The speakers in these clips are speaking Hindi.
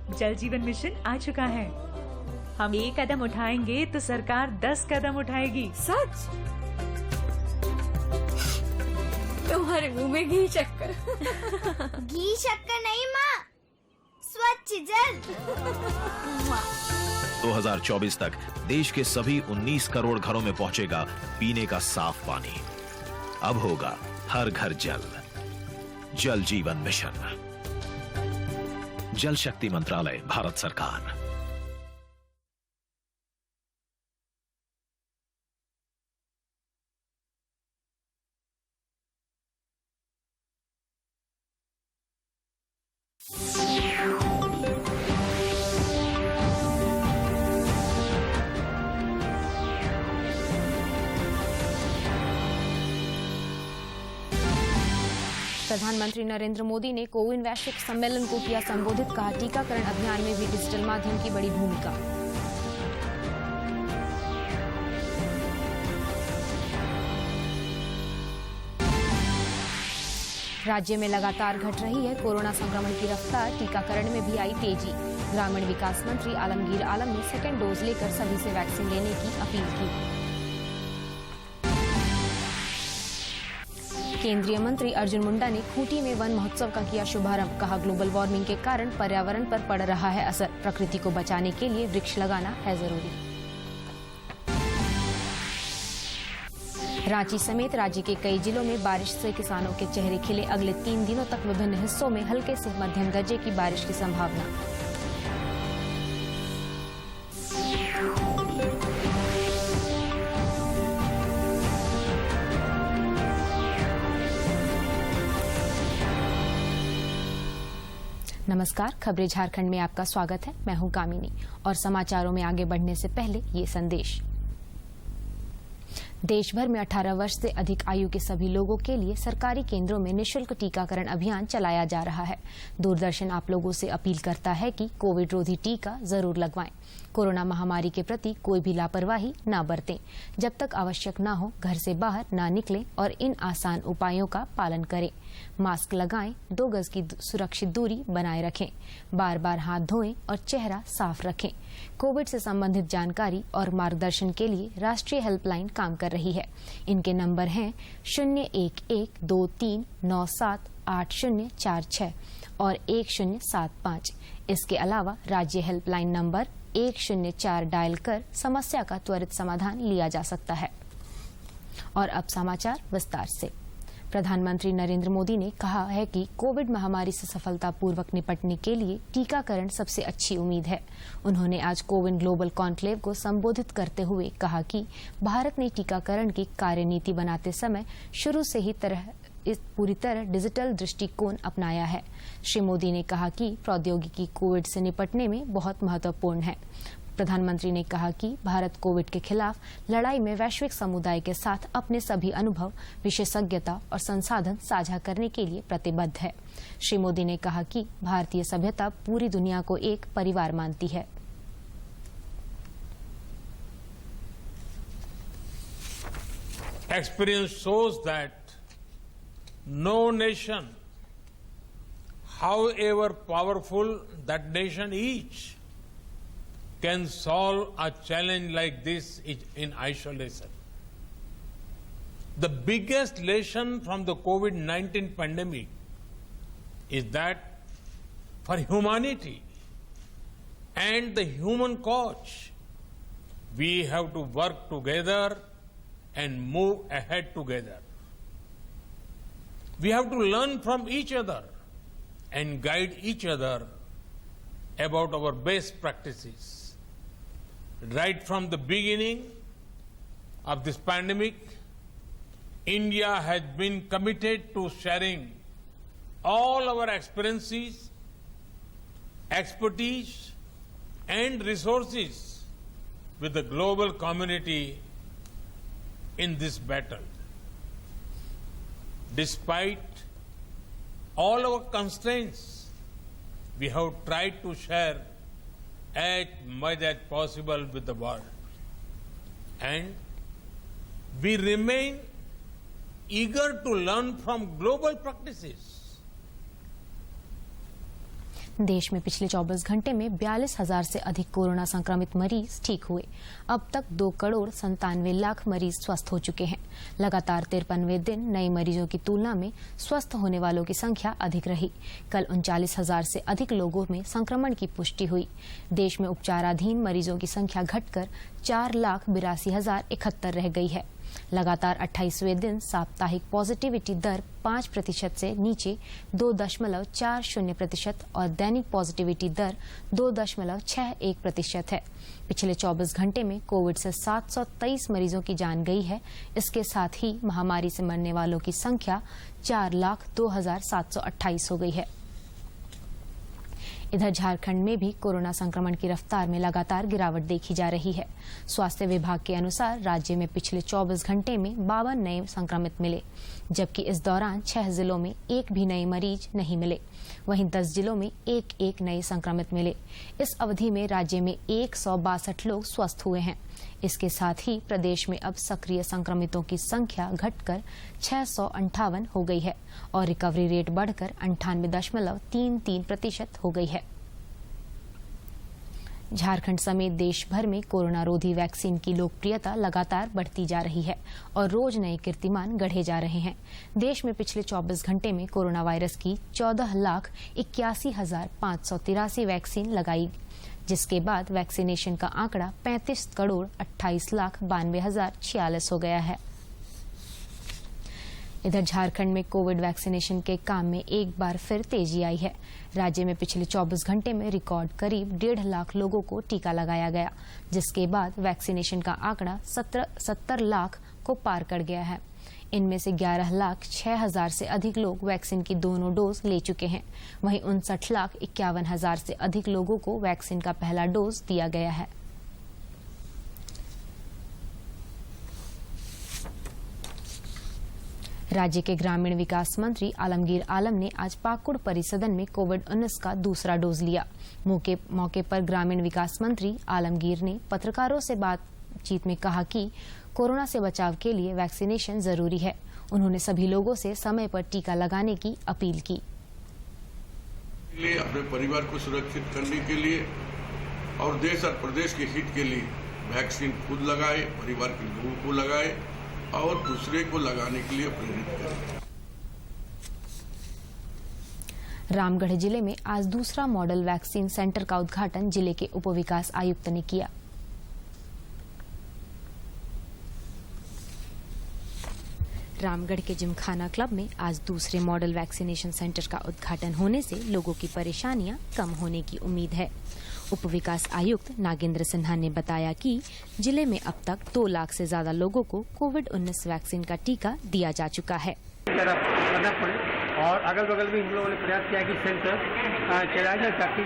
जल जीवन मिशन आ चुका है। हम एक कदम उठाएंगे तो सरकार 10 कदम उठाएगी। सच? तुम्हारे मुंह में घी शक्कर। घी शक्कर नहीं माँ, स्वच्छ जल। 2024 तक देश के सभी 19 करोड़ घरों में पहुंचेगा पीने का साफ पानी। अब होगा हर घर जल। जल जीवन मिशन, जल शक्ति मंत्रालय, भारत सरकार। प्रधानमंत्री नरेंद्र मोदी ने कोविन वैश्विक सम्मेलन को किया संबोधित, कहा टीकाकरण अभियान में भी डिजिटल माध्यम की बड़ी भूमिका। राज्य में लगातार घट रही है कोरोना संक्रमण की रफ्तार, टीकाकरण में भी आई तेजी। ग्रामीण विकास मंत्री आलमगीर आलम ने सेकेंड डोज लेकर सभी से वैक्सीन लेने की अपील की। केंद्रीय मंत्री अर्जुन मुंडा ने खूंटी में वन महोत्सव का किया शुभारंभ, कहा ग्लोबल वार्मिंग के कारण पर्यावरण पर पड़ रहा है असर, प्रकृति को बचाने के लिए वृक्ष लगाना है जरूरी। रांची समेत राज्य के कई जिलों में बारिश से किसानों के चेहरे खिले, अगले 3 दिनों तक विभिन्न हिस्सों में हल्के से मध्यम दर्जे की बारिश की संभावना। नमस्कार, खबरें झारखंड में आपका स्वागत है। मैं हूं कामिनी और समाचारों में आगे बढ़ने से पहले ये संदेश। देश भर में 18 वर्ष से अधिक आयु के सभी लोगों के लिए सरकारी केंद्रों में निःशुल्क टीकाकरण अभियान चलाया जा रहा है। दूरदर्शन आप लोगों से अपील करता है कि कोविड रोधी टीका जरूर लगवाएं। कोरोना महामारी के प्रति कोई भी लापरवाही न बरतें। जब तक आवश्यक न हो घर से बाहर न निकलें और इन आसान उपायों का पालन करें। मास्क लगाएं, 2 गज की सुरक्षित दूरी बनाए रखें, बार बार हाथ धोएं और चेहरा साफ रखें। कोविड से संबंधित जानकारी और मार्गदर्शन के लिए राष्ट्रीय हेल्पलाइन काम कर रही है। इनके नंबर हैं 011239780046 और 1075। इसके अलावा राज्य हेल्पलाइन नंबर 104 डायल कर समस्या का त्वरित समाधान लिया जा सकता है। और अब समाचार विस्तार से। प्रधानमंत्री नरेंद्र मोदी ने कहा है कि कोविड महामारी से सफलतापूर्वक निपटने के लिए टीकाकरण सबसे अच्छी उम्मीद है। उन्होंने आज कोविन ग्लोबल कॉन्क्लेव को संबोधित करते हुए कहा कि भारत ने टीकाकरण की कार्यनीति बनाते समय शुरू से ही पूरी तरह डिजिटल दृष्टिकोण अपनाया है। श्री मोदी ने कहा कि प्रौद्योगिकी कोविड से निपटने में बहुत महत्वपूर्ण है। प्रधानमंत्री ने कहा कि भारत कोविड के खिलाफ लड़ाई में वैश्विक समुदाय के साथ अपने सभी अनुभव, विशेषज्ञता और संसाधन साझा करने के लिए प्रतिबद्ध है। श्री मोदी ने कहा कि भारतीय सभ्यता पूरी दुनिया को एक परिवार मानती है। Experience shows that no nation, however powerful that nation is, can solve a challenge like this in isolation. The biggest lesson from the COVID-19 pandemic is that for humanity and the human cause, we have to work together and move ahead together. We have to learn from each other and guide each other about our best practices. Right from the beginning of this pandemic, India has been committed to sharing all our experiences, expertise, and resources with the global community in this battle. Despite all our constraints, we have tried to share as much as possible with the world. And we remain eager to learn from global practices. देश में पिछले 24 घंटे में 42,000 से अधिक कोरोना संक्रमित मरीज ठीक हुए। अब तक 2,97,00,000 मरीज स्वस्थ हो चुके हैं। लगातार 53वें दिन नए मरीजों की तुलना में स्वस्थ होने वालों की संख्या अधिक रही। कल 39,000 से अधिक लोगों में संक्रमण की पुष्टि हुई। देश में उपचाराधीन मरीजों की संख्या घटकर 4,82,071 रह गई है। लगातार 28वें दिन साप्ताहिक पॉजिटिविटी दर 5% से नीचे 2.40% और दैनिक पॉजिटिविटी दर 2.61% है। पिछले 24 घंटे में कोविड से 723 मरीजों की जान गई है। इसके साथ ही महामारी से मरने वालों की संख्या 4,02,728 हो गई है। इधर झारखंड में भी कोरोना संक्रमण की रफ्तार में लगातार गिरावट देखी जा रही है। स्वास्थ्य विभाग के अनुसार राज्य में पिछले 24 घंटे में 52 नए संक्रमित मिले, जबकि इस दौरान 6 जिलों में एक भी नए मरीज नहीं मिले। वहीं 10 जिलों में एक नए संक्रमित मिले। इस अवधि में राज्य में 162 लोग स्वस्थ हुए हैं। इसके साथ ही प्रदेश में अब सक्रिय संक्रमितों की संख्या घटकर 658 हो गई है और रिकवरी रेट बढ़कर 98.33% हो गई है। झारखंड समेत देश भर में कोरोना रोधी वैक्सीन की लोकप्रियता लगातार बढ़ती जा रही है और रोज नए कीर्तिमान गढ़े जा रहे हैं। देश में पिछले 24 घंटे में कोरोना वायरस की 14,81,583 वैक्सीन लगाई, जिसके बाद वैक्सीनेशन का आंकड़ा 35,28,92,046 हो गया है। इधर झारखंड में कोविड वैक्सीनेशन के काम में एक बार फिर तेजी आई है। राज्य में पिछले 24 घंटे में रिकॉर्ड करीब 1.5 लाख लोगों को टीका लगाया गया, जिसके बाद वैक्सीनेशन का आंकड़ा 70 लाख को पार कर गया है। इनमें से 11,06,000 से अधिक लोग वैक्सीन की दोनों डोज ले चुके हैं। वहीं 59,51,000 से अधिक लोगों को वैक्सीन का पहला डोज दिया गया है। राज्य के ग्रामीण विकास मंत्री आलमगीर आलम ने आज पाकुड़ परिसदन में कोविड-19 का दूसरा डोज लिया। मौके पर ग्रामीण विकास मंत्री आलमगीर ने पत्रकारों से बातचीत में कहा कि कोरोना से बचाव के लिए वैक्सीनेशन जरूरी है। उन्होंने सभी लोगों से समय पर टीका लगाने की अपील की। अपने परिवार को सुरक्षित करने के लिए और देश और प्रदेश के हित के लिए वैक्सीन खुद लगाए, परिवार के लोगों को लगाए और दूसरे को लगाने के लिए प्रेरित करें। रामगढ़ जिले में आज दूसरा मॉडल वैक्सीन सेंटर का उद्घाटन जिले के उप विकास आयुक्त ने किया। रामगढ़ के जिमखाना क्लब में आज दूसरे मॉडल वैक्सीनेशन सेंटर का उद्घाटन होने से लोगों की परेशानियां कम होने की उम्मीद है। उप विकास आयुक्त नागेंद्र सिन्हा ने बताया कि जिले में अब तक 2 लाख से ज्यादा लोगों को कोविड-19 वैक्सीन का टीका दिया जा चुका है। और अगल बगल भी हम लोगों ने प्रयास किया कि सेंटर चलाया जाए ताकि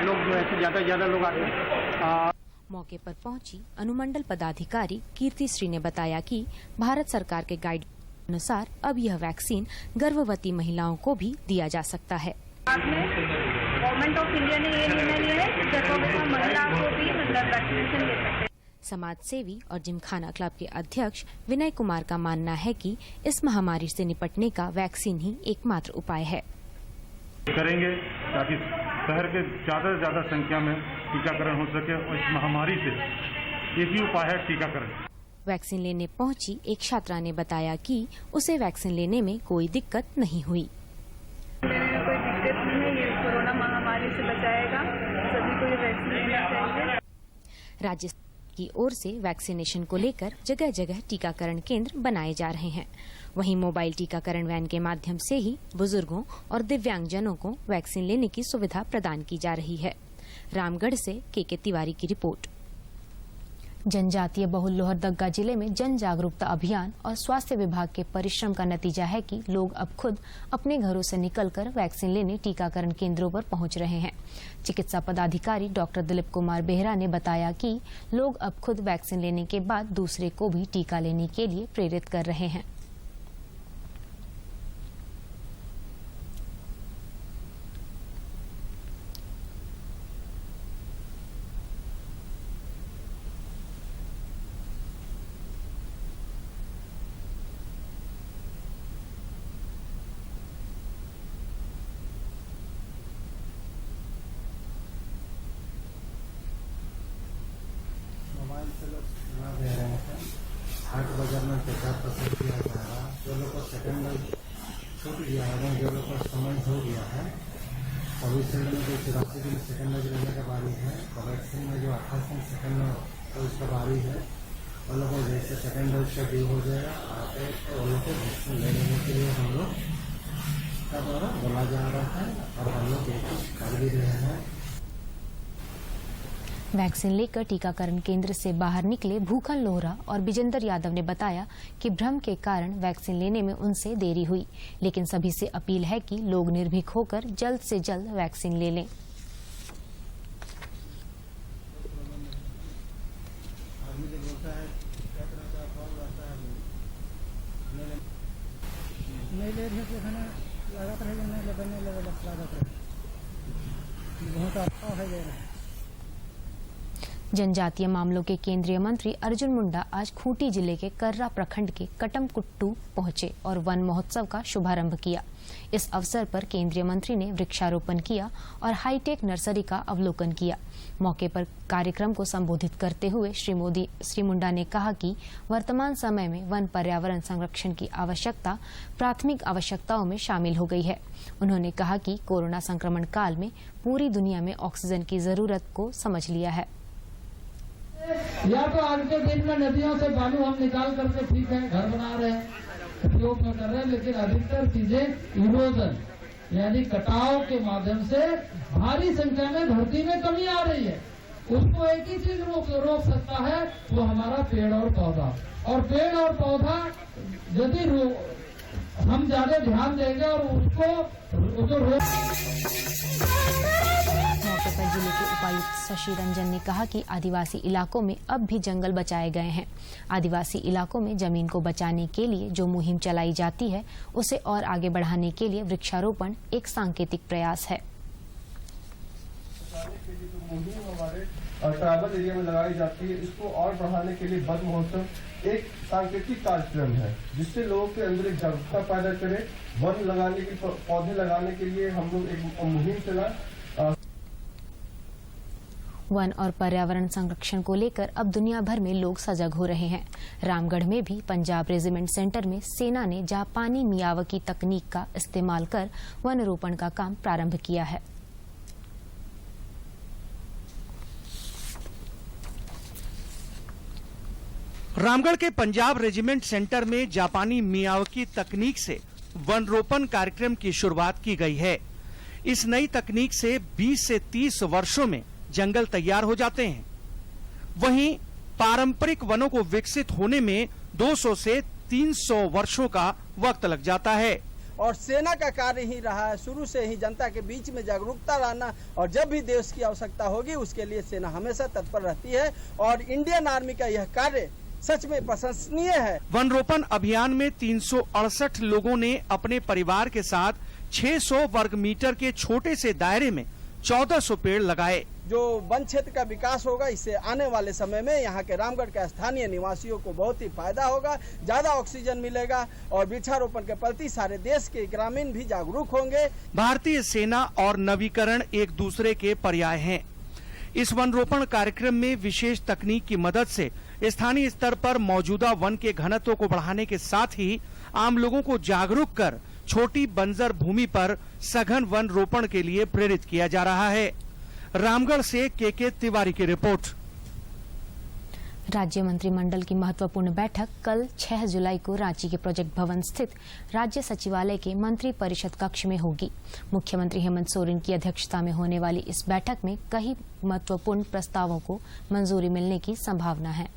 लोग जो है ज्यादा से ज्यादा लोग आए। मौके पर पहुंची अनुमंडल पदाधिकारी कीर्ति श्री ने बताया कि भारत सरकार के गाइड अनुसार अब यह वैक्सीन गर्भवती महिलाओं को भी दिया जा सकता है। गवर्नमेंट ऑफ इंडिया ने ये निर्णय लिया है कि गर्भवती महिला को भी वैक्सीनेशन ले सकते हैं। समाज सेवी और जिमखाना क्लब के अध्यक्ष विनय कुमार का मानना है कि इस महामारी से निपटने का वैक्सीन ही एकमात्र उपाय है। करेंगे ताकि शहर के ज्यादा से ज्यादा संख्या में टीकाकरण हो सके और इस महामारी से एक ही उपाय है टीकाकरण। वैक्सीन लेने पहुंची एक छात्रा ने बताया कि उसे वैक्सीन लेने में कोई दिक्कत नहीं हुई। लेने में कोई दिक्कत नहीं है, ये कोरोना महामारी से बचाएगा, सभी को ये वैक्सीन लेना चाहिए। राज्य की ओर से वैक्सीनेशन को लेकर जगह जगह टीकाकरण केंद्र बनाए जा रहे हैं। वहीं मोबाइल टीकाकरण वैन के माध्यम से ही बुजुर्गों और दिव्यांगजनों को वैक्सीन लेने की सुविधा प्रदान की जा रही है। रामगढ़ से के तिवारी की रिपोर्ट। जनजातीय बहुल लोहरदगा जिले में जन जागरूकता अभियान और स्वास्थ्य विभाग के परिश्रम का नतीजा है कि लोग अब खुद अपने घरों से निकलकर वैक्सीन लेने टीकाकरण केंद्रों पर पहुंच रहे हैं। चिकित्सा पदाधिकारी डॉक्टर दिलीप कुमार बेहरा ने बताया कि लोग अब खुद वैक्सीन लेने के बाद दूसरे को भी टीका लेने के लिए प्रेरित कर रहे हैं। दे रहे हैं। 8 में 50% दिया जा रहा। जो लोग को सेकेंड डोज छूट गया है, जो लोग को समय हो गया है, कोविशील्ड में जो 84 दिन सेकेंड डोज लेने का बारी है, कोवैक्सीन में जो 28 दिन सेकेंड डोज का बारी है, उन लोगों को जैसे सेकेंड डोज का ड्यू हो जाएगा आते तो उन लोग को वैक्सीन ले लेने के लिए हम लोग का द्वारा बोला जा रहा है और हम लोग ये कुछ कर भी रहे हैं। वैक्सीन लेकर टीकाकरण केंद्र से बाहर निकले भूखन लोहरा और विजेंद्र यादव ने बताया कि भ्रम के कारण वैक्सीन लेने में उनसे देरी हुई, लेकिन सभी से अपील है कि लोग निर्भीक होकर जल्द से जल्द वैक्सीन ले लें। जनजातीय मामलों के केंद्रीय मंत्री अर्जुन मुंडा आज खूंटी जिले के कर्रा प्रखंड के कटमकुट्टू पहुंचे और वन महोत्सव का शुभारंभ किया। इस अवसर पर केंद्रीय मंत्री ने वृक्षारोपण किया और हाईटेक नर्सरी का अवलोकन किया। मौके पर कार्यक्रम को संबोधित करते हुए श्री मुंडा ने कहा कि वर्तमान समय में वन पर्यावरण संरक्षण की आवश्यकता प्राथमिक आवश्यकताओं में शामिल हो गई है। उन्होंने कहा कि कोरोना संक्रमण काल में पूरी दुनिया में ऑक्सीजन की जरूरत को समझ लिया है। या तो आज के दिन में नदियों से बालू हम निकाल करके ठीक है घर बना रहे हैं, उपयोग में कर रहे हैं, लेकिन अधिकतर चीजें इरोजन यानी कटाव के माध्यम से भारी संख्या में धरती में कमी आ रही है। उसको एक ही चीज रोक सकता है, वो हमारा पेड़ और पौधा। और पेड़ और पौधा यदि हम ज्यादा ध्यान देंगे और उसको जो मौके पर जिले के उपायुक्त शशि रंजन ने कहा कि आदिवासी इलाकों में अब भी जंगल बचाए गए हैं। आदिवासी इलाकों में जमीन को बचाने के लिए जो मुहिम चलाई जाती है उसे और आगे बढ़ाने के लिए वृक्षारोपण एक सांकेतिक प्रयास है। हमारे ट्राइबल एरिया में लगाई जाती है, इसको और बढ़ाने के लिए वन महोत्सव एक सांकेतिक कार्यक्रम है जिससे लोगों के अंदर एक जागरूकता पैदा करे। वन लगाने के पौधे लगाने के लिए हम लोग एक मुहिम चला। वन और पर्यावरण संरक्षण को लेकर अब दुनिया भर में लोग सजग हो रहे हैं। रामगढ़ में भी पंजाब रेजिमेंट सेंटर में सेना ने जापानी मियावाकी तकनीक का इस्तेमाल कर वन रोपण का काम प्रारंभ किया है। रामगढ़ के पंजाब रेजिमेंट सेंटर में जापानी मियावाकी तकनीक से वन रोपण कार्यक्रम की शुरुआत की गई है। इस नई तकनीक से 20 से 30 वर्षों में जंगल तैयार हो जाते हैं। वहीं पारंपरिक वनों को विकसित होने में 200 से 300 वर्षों का वक्त लग जाता है। और सेना का कार्य ही रहा है शुरू से ही जनता के बीच में जागरूकता लाना, और जब भी देश की आवश्यकता होगी उसके लिए सेना हमेशा तत्पर रहती है और इंडियन आर्मी का यह कार्य सच में प्रशंसनीय है। वन रोपण अभियान में 368 लोगों ने अपने परिवार के साथ 600 वर्ग मीटर के छोटे से दायरे में 1400 पेड़ लगाए। जो वन क्षेत्र का विकास होगा, इससे आने वाले समय में यहाँ के रामगढ़ के स्थानीय निवासियों को बहुत ही फायदा होगा, ज्यादा ऑक्सीजन मिलेगा और वृक्षारोपण के प्रति सारे देश के ग्रामीण भी जागरूक होंगे। भारतीय सेना और नवीकरण एक दूसरे के पर्याय हैं। इस वन रोपण कार्यक्रम में विशेष तकनीक की मदद से स्थानीय स्तर पर मौजूदा वन के घनत्व को बढ़ाने के साथ ही आम लोगों को जागरूक कर छोटी बंजर भूमि पर सघन वन रोपण के लिए प्रेरित किया जा रहा है। रामगढ़ से के तिवारी की रिपोर्ट। राज्य मंत्रिमंडल की महत्वपूर्ण बैठक कल 6 जुलाई को रांची के प्रोजेक्ट भवन स्थित राज्य सचिवालय के मंत्री परिषद कक्ष में होगी। मुख्यमंत्री हेमंत सोरेन की अध्यक्षता में होने वाली इस बैठक में कई महत्वपूर्ण प्रस्तावों को मंजूरी मिलने की संभावना है।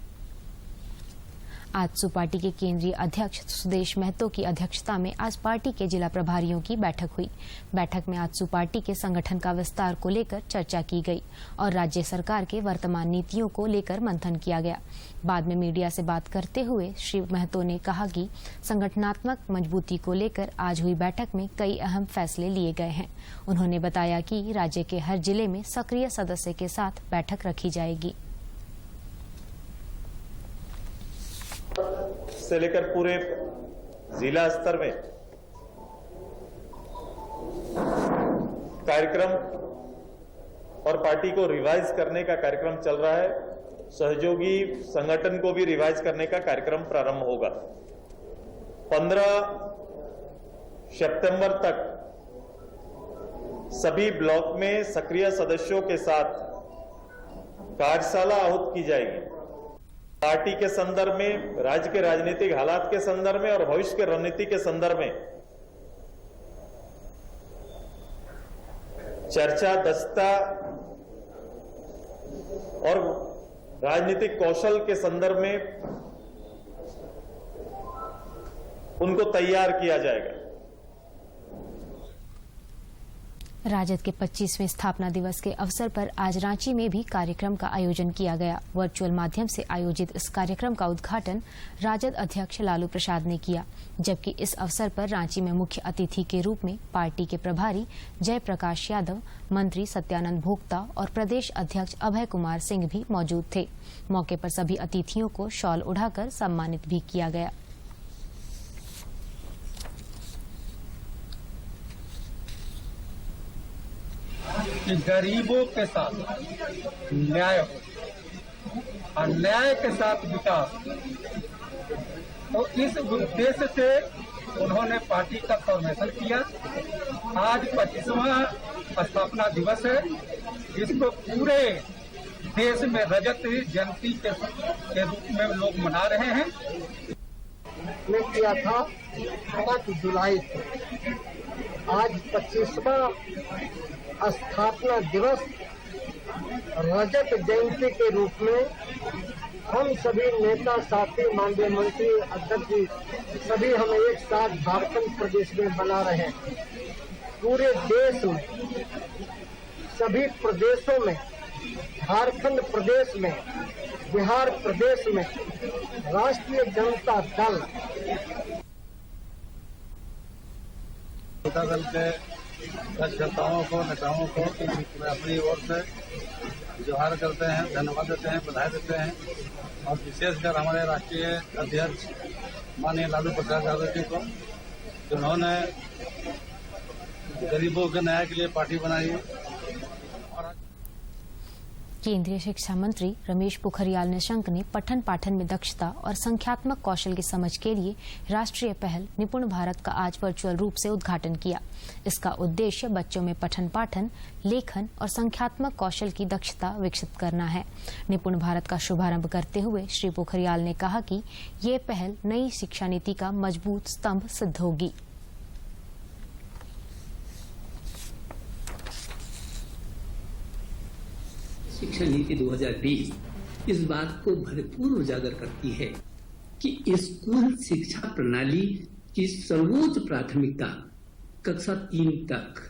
आजसू पार्टी के केंद्रीय अध्यक्ष सुदेश महतो की अध्यक्षता में आज पार्टी के जिला प्रभारियों की बैठक हुई। बैठक में आजसू पार्टी के संगठन का विस्तार को लेकर चर्चा की गई और राज्य सरकार के वर्तमान नीतियों को लेकर मंथन किया गया। बाद में मीडिया से बात करते हुए श्री महतो ने कहा कि संगठनात्मक मजबूती को लेकर आज हुई बैठक में कई अहम फैसले लिए गए हैं। उन्होंने बताया कि राज्य के हर जिले में सक्रिय सदस्य के साथ बैठक रखी जाएगी। से लेकर पूरे जिला स्तर में कार्यक्रम और पार्टी को रिवाइज करने का कार्यक्रम चल रहा है। सहयोगी संगठन को भी रिवाइज करने का कार्यक्रम प्रारंभ होगा। 15 सितंबर तक सभी ब्लॉक में सक्रिय सदस्यों के साथ कार्यशाला आहूत की जाएगी। पार्टी के संदर्भ में, राज्य के राजनीतिक हालात के संदर्भ में और भविष्य की रणनीति के संदर्भ में चर्चा, दक्षता और राजनीतिक कौशल के संदर्भ में उनको तैयार किया जाएगा। राजद के 25वें स्थापना दिवस के अवसर पर आज रांची में भी कार्यक्रम का आयोजन किया गया। वर्चुअल माध्यम से आयोजित इस कार्यक्रम का उद्घाटन राजद अध्यक्ष लालू प्रसाद ने किया, जबकि इस अवसर पर रांची में मुख्य अतिथि के रूप में पार्टी के प्रभारी जयप्रकाश यादव, मंत्री सत्यानंद भोक्ता और प्रदेश अध्यक्ष अभय कुमार सिंह भी मौजूद थे। मौके पर सभी अतिथियों को शॉल उड़ाकर सम्मानित भी किया गया। कि गरीबों के साथ न्याय हो और न्याय के साथ विकास, तो इस उद्देश्य से उन्होंने पार्टी का फॉर्मेशन किया। आज 25वां स्थापना दिवस है, इसको पूरे देश में रजत जयंती के रूप में लोग मना रहे हैं। ने किया था 5 जुलाई को, आज 25वां स्थापना दिवस रजत जयंती के रूप में हम सभी नेता, साथी, माननीय मंत्री, अध्यक्ष जी सभी हम एक साथ झारखंड प्रदेश में मना रहे हैं। पूरे देश में, सभी प्रदेशों में, झारखंड प्रदेश में, बिहार प्रदेश में राष्ट्रीय जनता दल के कार्यकर्ताओं को, नेताओं को मैं अपनी ओर से जोहार करते हैं, धन्यवाद देते हैं, बधाई देते हैं और विशेषकर हमारे राष्ट्रीय अध्यक्ष माननीय लालू प्रसाद यादव जी को, जिन्होंने गरीबों के न्याय के लिए पार्टी बनाई है। केंद्रीय शिक्षा मंत्री रमेश पोखरियाल निशंक ने पठन पाठन में दक्षता और संख्यात्मक कौशल की समझ के लिए राष्ट्रीय पहल निपुण भारत का आज वर्चुअल रूप से उद्घाटन किया। इसका उद्देश्य बच्चों में पठन पाठन, लेखन और संख्यात्मक कौशल की दक्षता विकसित करना है। निपुण भारत का शुभारंभ करते हुए श्री पोखरियाल ने कहा कि ये पहल नई शिक्षा नीति का मजबूत स्तंभ सिद्ध होगी। शिक्षा नीति 2020 इस बात को भरपूर उजागर करती है कि स्कूल शिक्षा प्रणाली की सर्वोच्च प्राथमिकता कक्षा 3 तक,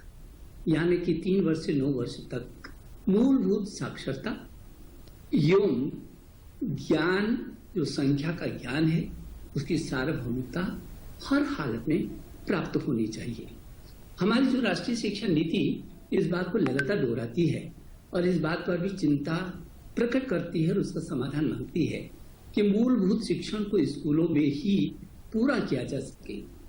यानी कि 3 वर्ष से 9 वर्ष तक मूलभूत साक्षरता एवं ज्ञान, जो संख्या का ज्ञान है, उसकी सार्वभौमिकता हर हालत में प्राप्त होनी चाहिए। हमारी जो राष्ट्रीय शिक्षा नीति इस बात को लगातार दोहराती है और इस बात पर भी चिंता प्रकट करती है और उसका समाधान मांगती है कि मूलभूत शिक्षण को स्कूलों में ही पूरा किया जा सके।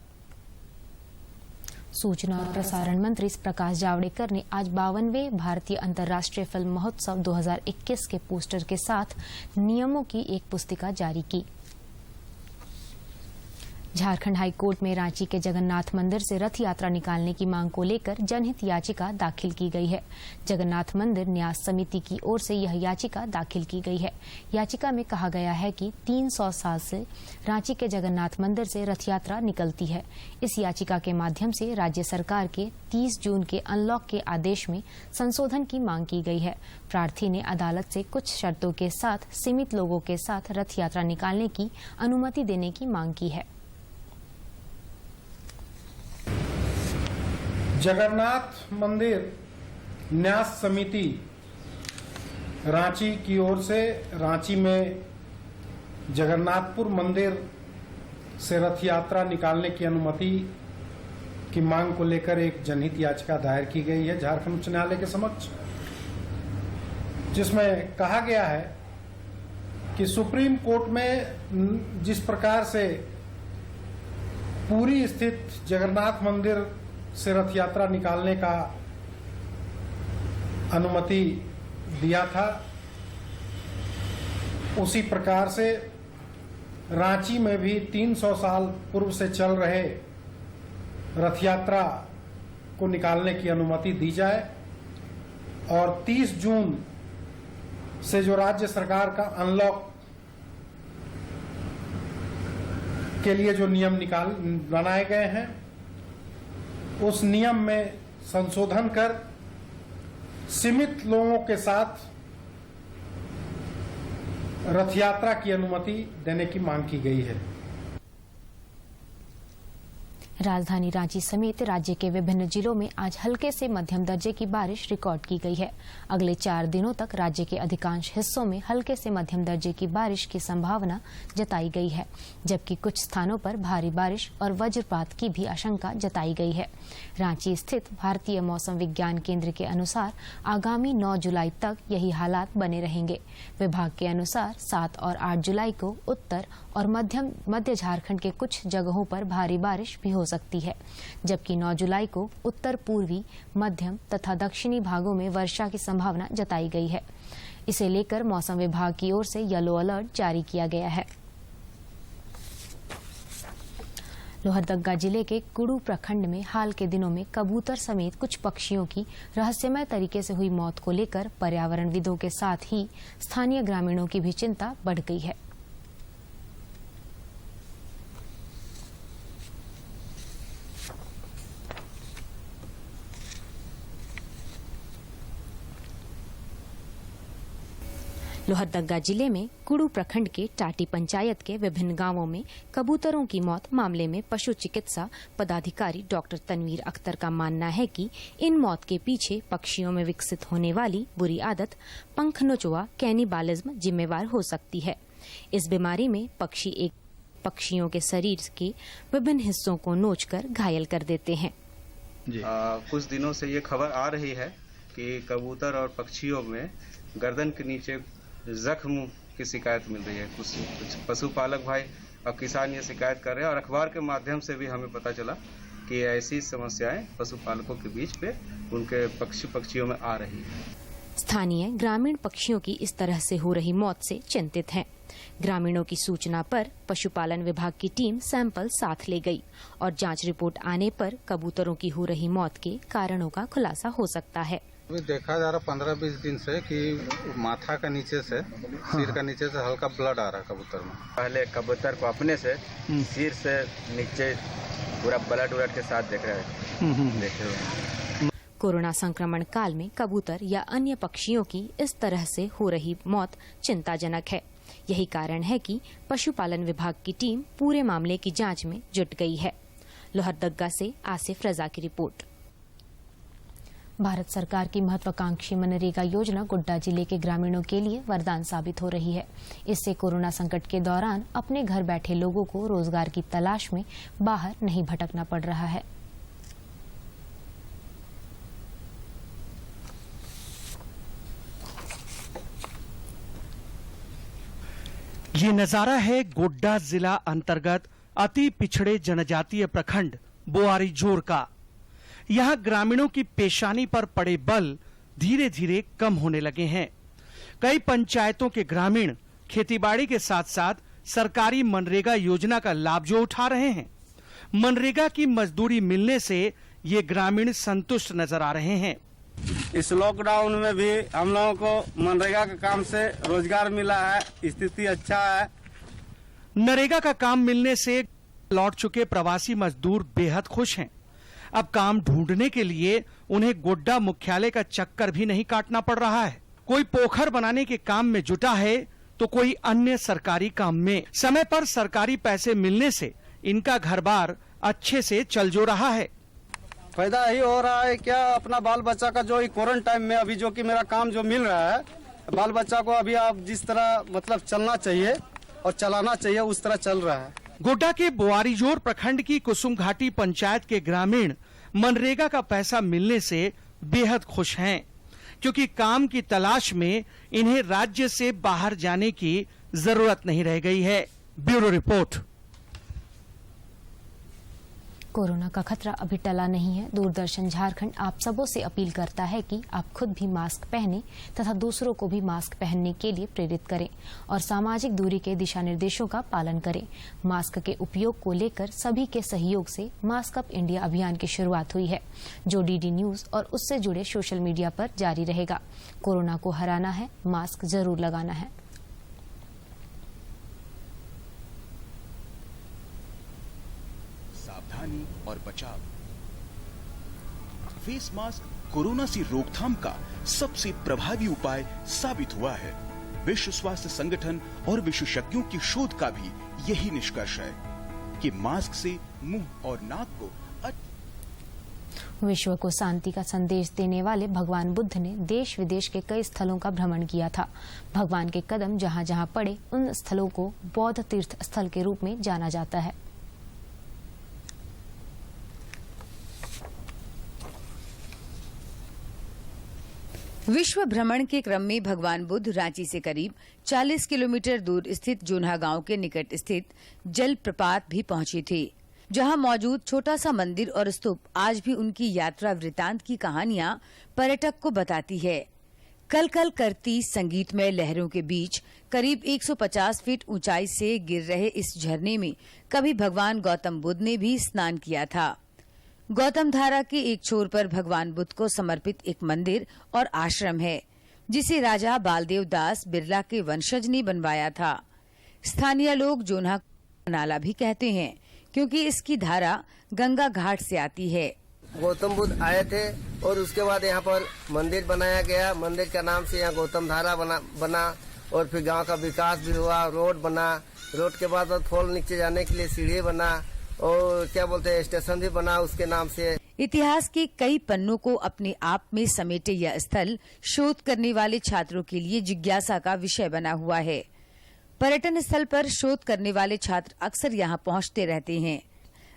सूचना और प्रसारण मंत्री प्रकाश जावड़ेकर ने आज 52वें भारतीय अंतर्राष्ट्रीय फिल्म महोत्सव 2021 के पोस्टर के साथ नियमों की एक पुस्तिका जारी की। झारखंड हाई कोर्ट में रांची के जगन्नाथ मंदिर से रथ यात्रा निकालने की मांग को लेकर जनहित याचिका दाखिल की गई है। जगन्नाथ मंदिर न्यास समिति की ओर से यह याचिका दाखिल की गई है। याचिका में कहा गया है कि 300 साल से रांची के जगन्नाथ मंदिर से रथ यात्रा निकलती है। इस याचिका के माध्यम से राज्य सरकार के 30 जून के अनलॉक के आदेश में संशोधन की मांग की गई है। प्रार्थी ने अदालत से कुछ शर्तों के साथ सीमित लोगों के साथ रथ यात्रा निकालने की अनुमति देने की मांग की है। जगन्नाथ मंदिर न्यास समिति रांची की ओर से रांची में जगन्नाथपुर मंदिर से रथ यात्रा निकालने की अनुमति की मांग को लेकर एक जनहित याचिका दायर की गई है झारखंड उच्च न्यायालय के समक्ष, जिसमें कहा गया है कि सुप्रीम कोर्ट में जिस प्रकार से पुरी स्थित जगन्नाथ मंदिर से रथ यात्रा निकालने का अनुमति दिया था, उसी प्रकार से रांची में भी 300 साल पूर्व से चल रहे रथ यात्रा को निकालने की अनुमति दी जाए और 30 जून से जो राज्य सरकार का अनलॉक के लिए जो नियम बनाए गए हैं उस नियम में संशोधन कर सीमित लोगों के साथ रथ यात्रा की अनुमति देने की मांग की गई है। राजधानी रांची समेत राज्य के विभिन्न जिलों में आज हल्के से मध्यम दर्जे की बारिश रिकॉर्ड की गई है। अगले 4 दिनों तक राज्य के अधिकांश हिस्सों में हल्के से मध्यम दर्जे की बारिश की संभावना जताई गई है, जबकि कुछ स्थानों पर भारी बारिश और वज्रपात की भी आशंका जताई गई है। रांची स्थित भारतीय मौसम विज्ञान केंद्र के अनुसार आगामी 9 जुलाई तक यही हालात बने रहेंगे। विभाग के अनुसार 7 और 8 जुलाई को उत्तर और मध्य झारखंड के कुछ जगहों पर भारी बारिश भी हो सकती है, जबकि 9 जुलाई को उत्तर पूर्वी, मध्यम तथा दक्षिणी भागों में वर्षा की संभावना जताई गई है। इसे लेकर मौसम विभाग की ओर से येलो अलर्ट जारी किया गया है। लोहरदगा जिले के कुडू प्रखंड में हाल के दिनों में कबूतर समेत कुछ पक्षियों की रहस्यमय तरीके से हुई मौत को लेकर पर्यावरणविदों के साथ ही स्थानीय ग्रामीणों की भी चिंता बढ़ गई है। लोहरदगा जिले में कुडू प्रखंड के टाटी पंचायत के विभिन्न गांवों में कबूतरों की मौत मामले में पशु चिकित्सा पदाधिकारी डॉक्टर तनवीर अख्तर का मानना है कि इन मौत के पीछे पक्षियों में विकसित होने वाली बुरी आदत पंख नोचवा कैनिबालिज्म जिम्मेवार हो सकती है। इस बीमारी में पक्षियों के शरीर के विभिन्न हिस्सों को नोचकर घायल कर देते हैं। कुछ दिनों से ये खबर आ रही है कि कबूतर और पक्षियों में गर्दन के नीचे जख्म की शिकायत मिल रही है। कुछ पशुपालक भाई और किसान ये शिकायत कर रहे हैं और अखबार के माध्यम से भी हमें पता चला कि ऐसी समस्याएं पशुपालकों के बीच पे उनके पक्षियों में आ रही है। स्थानीय ग्रामीण पक्षियों की इस तरह से हो रही मौत से चिंतित हैं। ग्रामीणों की सूचना पर पशुपालन विभाग की टीम सैंपल साथ ले गई और जांच रिपोर्ट आने पर कबूतरों की हो रही मौत के कारणों का खुलासा हो सकता है। अभी देखा जा रहा 15-20 दिन से कि माथा का नीचे से सिर का नीचे से हल्का ब्लड आ रहा है कबूतर में। पहले कबूतर को अपने से सिर से नीचे पूरा ब्लड के साथ देख रहे हैं। कोरोना संक्रमण काल में कबूतर या अन्य पक्षियों की इस तरह से हो रही मौत चिंताजनक है। यही कारण है कि पशुपालन विभाग की टीम पूरे मामले की जांच में जुट गई है। लोहरदगा से आसिफ रजा की रिपोर्ट। भारत सरकार की महत्वाकांक्षी मनरेगा योजना गोड्डा जिले के ग्रामीणों के लिए वरदान साबित हो रही है। इससे कोरोना संकट के दौरान अपने घर बैठे लोगों को रोजगार की तलाश में बाहर नहीं भटकना पड़ रहा है। ये नजारा है गोड्डा जिला अंतर्गत अति पिछड़े जनजातीय प्रखंड बोआरीजोर का। यहाँ ग्रामीणों की पेशानी पर पड़े बल धीरे धीरे कम होने लगे हैं। कई पंचायतों के ग्रामीण खेतीबाड़ी के साथ साथ सरकारी मनरेगा योजना का लाभ जो उठा रहे हैं। मनरेगा की मजदूरी मिलने से ये ग्रामीण संतुष्ट नजर आ रहे हैं। इस लॉकडाउन में भी हम लोगों को मनरेगा के काम से रोजगार मिला है, स्थिति अच्छा है। नरेगा का काम मिलने से लौट चुके प्रवासी मजदूर बेहद खुश हैं। अब काम ढूंढने के लिए उन्हें गोड्डा मुख्यालय का चक्कर भी नहीं काटना पड़ रहा है। कोई पोखर बनाने के काम में जुटा है तो कोई अन्य सरकारी काम में। समय पर सरकारी पैसे मिलने से इनका घर-बार अच्छे से चल जो रहा है। फायदा यही हो रहा है क्या, अपना बाल बच्चा का जो क्वारंटाइन में अभी जो कि मेरा काम जो मिल रहा है, बाल बच्चा को अभी आप जिस तरह मतलब चलना चाहिए और चलाना चाहिए उस तरह चल रहा है। गोड्डा के बोआरीजोर प्रखंड की कुसुम घाटी पंचायत के ग्रामीण मनरेगा का पैसा मिलने से बेहद खुश हैं, क्योंकि काम की तलाश में इन्हें राज्य से बाहर जाने की जरूरत नहीं रह गई है। Bureau report. कोरोना का खतरा अभी टला नहीं है। दूरदर्शन झारखंड आप सबों से अपील करता है कि आप खुद भी मास्क पहने तथा दूसरों को भी मास्क पहनने के लिए प्रेरित करें और सामाजिक दूरी के दिशा निर्देशों का पालन करें। मास्क के उपयोग को लेकर सभी के सहयोग से मास्क अप इंडिया अभियान की शुरुआत हुई है, जो डीडी न्यूज और उससे जुड़े सोशल मीडिया पर जारी रहेगा। कोरोना को हराना है, मास्क जरूर लगाना है। सावधानी और बचाव। फेस मास्क कोरोना से रोकथाम का सबसे प्रभावी उपाय साबित हुआ है। विश्व स्वास्थ्य संगठन और विशेषज्ञों की शोध का भी यही निष्कर्ष है कि मास्क से मुंह और नाक को विश्व को शांति का संदेश देने वाले भगवान बुद्ध ने देश विदेश के कई स्थलों का भ्रमण किया था। भगवान के कदम जहां जहां पड़े, उन स्थलों को बौद्ध तीर्थ स्थल के रूप में जाना जाता है। विश्व भ्रमण के क्रम में भगवान बुद्ध रांची से करीब 40 किलोमीटर दूर स्थित जोन्हा गांव के निकट स्थित जल प्रपात भी पहुंचे थे, जहां मौजूद छोटा सा मंदिर और स्तूप आज भी उनकी यात्रा वृतांत की कहानियां पर्यटक को बताती है। कल कल करती संगीतमय लहरों के बीच करीब 150 फीट ऊंचाई से गिर रहे इस झरने में कभी भगवान गौतम बुद्ध ने भी स्नान किया था। गौतम धारा के एक छोर पर भगवान बुद्ध को समर्पित एक मंदिर और आश्रम है, जिसे राजा बालदेव दास बिरला के वंशज ने बनवाया था। स्थानीय लोग जोन्हा नाला भी कहते हैं, क्योंकि इसकी धारा गंगा घाट से आती है। गौतम बुद्ध आए थे और उसके बाद यहाँ पर मंदिर बनाया गया। मंदिर का नाम से यहाँ गौतम धारा बना और फिर गांव का विकास भी हुआ। रोड बना, रोड के बाद फॉल नीचे जाने के लिए सीढ़ी बना और क्या बोलते हैं स्टेशन भी बना उसके नाम से। इतिहास के कई पन्नों को अपने आप में समेटे यह स्थल शोध करने वाले छात्रों के लिए जिज्ञासा का विषय बना हुआ है। पर्यटन स्थल पर शोध करने वाले छात्र अक्सर यहाँ पहुँचते रहते हैं।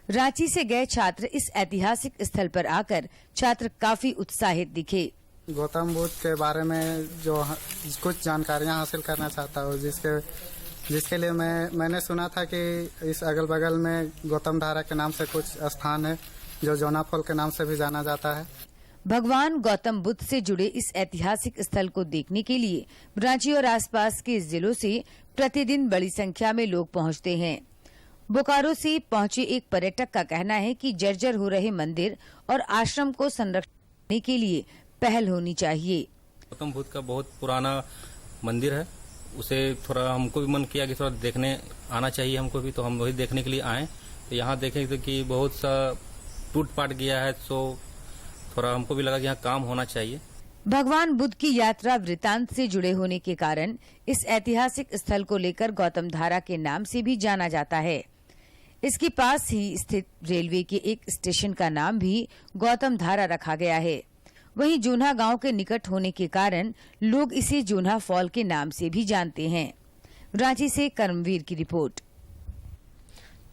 रांची से गए छात्र इस ऐतिहासिक स्थल पर आकर छात्र काफी उत्साहित दिखे। गौतम बुद्ध के बारे में जो कुछ जानकारियाँ हासिल करना चाहता हूँ, जिसके लिए मैंने सुना था कि इस अगल बगल में गौतम धारा के नाम से कुछ स्थान है, जो जोना फॉल के नाम से भी जाना जाता है। भगवान गौतम बुद्ध से जुड़े इस ऐतिहासिक स्थल को देखने के लिए रांची और आसपास के जिलों से प्रतिदिन बड़ी संख्या में लोग पहुंचते हैं। बोकारो से पहुंचे एक पर्यटक का कहना है कि जर्जर हो रहे मंदिर और आश्रम को संरक्षित करने के लिए पहल होनी चाहिए। गौतम बुद्ध का बहुत पुराना मंदिर है, उसे थोड़ा हमको भी मन किया कि थोड़ा देखने आना चाहिए हमको भी, तो हम वही देखने के लिए आए। तो यहाँ देखें तो कि बहुत सा टूट पाट गया है, तो थोड़ा हमको भी लगा कि यहाँ काम होना चाहिए। भगवान बुद्ध की यात्रा वृतांत से जुड़े होने के कारण इस ऐतिहासिक स्थल को लेकर गौतम धारा के नाम से भी जाना जाता है। इसके पास ही स्थित रेलवे के एक स्टेशन का नाम भी गौतम धारा रखा गया है। वहीं जोन्हा गांव के निकट होने के कारण लोग इसे जोन्हा फॉल के नाम से भी जानते हैं। रांची से कर्मवीर की रिपोर्ट।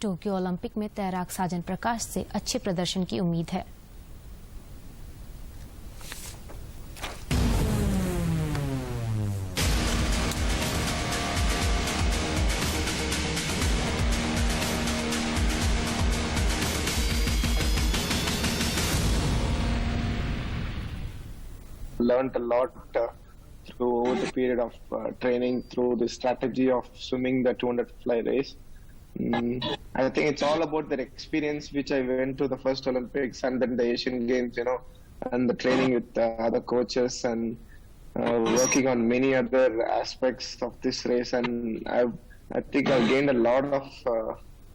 टोक्यो ओलंपिक में तैराक साजन प्रकाश से अच्छे प्रदर्शन की उम्मीद है। Learned a lot through the period of training through the strategy of swimming the 200 fly race. I think it's all about that experience which I went to the first Olympics and then the Asian Games, and the training with other coaches and working on many other aspects of this race. And I think I've gained a lot of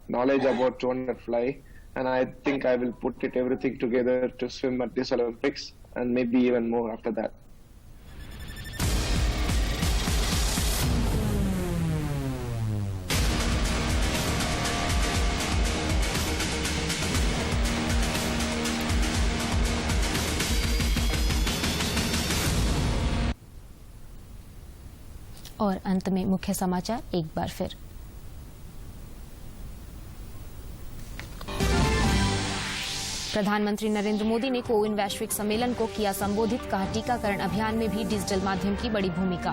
knowledge about 200 fly, and I think I will put everything together to swim at this Olympics and maybe even more after that. और अंत में मुख्य समाचार एक बार फिर। प्रधानमंत्री नरेंद्र मोदी ने कोविन वैश्विक सम्मेलन को किया संबोधित, कहा टीकाकरण अभियान में भी डिजिटल माध्यम की बड़ी भूमिका।